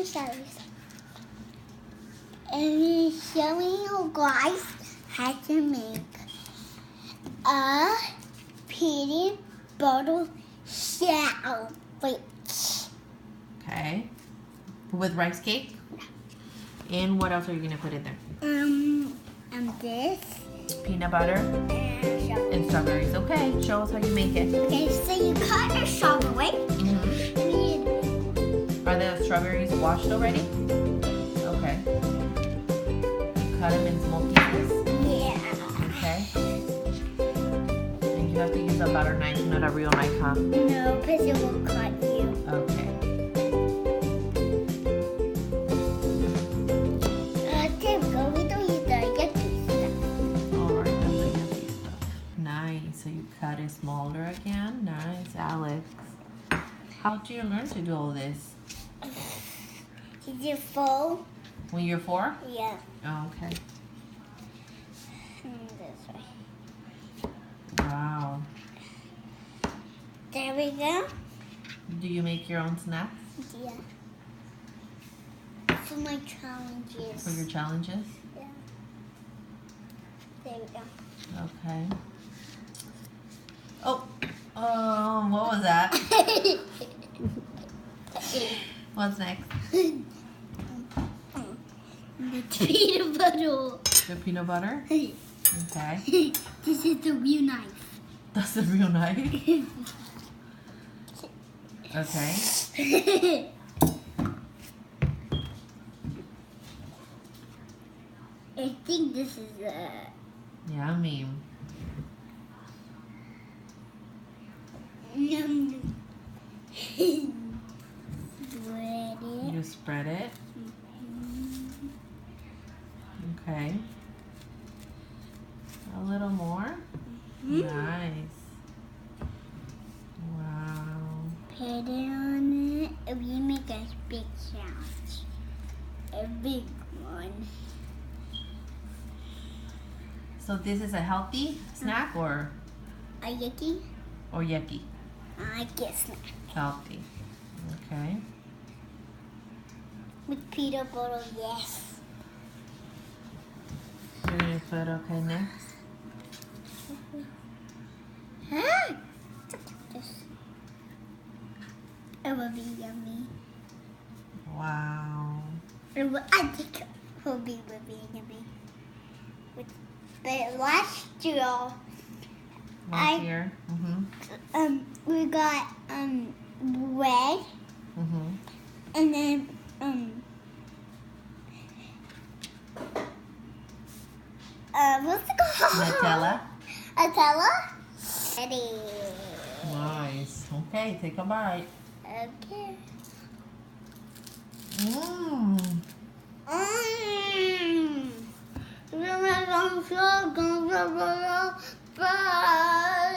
strawberries. And we're showing you guys how to make a peanut butter sandwich. Okay. With rice cake? And what else are you going to put in there? And this. Peanut butter and strawberries. Okay, show us how you make it. Okay, so you cut a strawberry. Are the strawberries washed already? Okay. You cut them in small pieces? Yeah. Okay. And you have to use a butter knife, not a real knife, huh? No, because it will cut you. Okay. There we go. We don't use the yucky stuff. Alright, that's the yucky stuff. Nice. So you cut it smaller again. Nice, Alex. How did you learn to do all this? Is it full? When you're 4? Yeah. Oh, okay. This way. Wow. There we go. Do you make your own snacks Yeah. For my challenges. for your challenges? Yeah. There we go. Okay. Oh, what was that? What's next? The peanut butter. The peanut butter? Okay. This is the real knife. That's the real knife? Okay. I think this is Yummy. Spread it. You spread it. Okay. A little more. Nice. Wow. Put it on it. We make a big challenge. A big one. So this is a healthy snack or A yucky? yucky? I guess not. Healthy. Okay. With peanut butter, yes. You're gonna put okay next. Huh? Just, it will be yummy. Wow. I think it will be yummy. But last year, Last year. we got bread and then what's it called? Nutella. Nutella. Ready. Nice. Okay, take a bite. Okay. Mmm. Bye.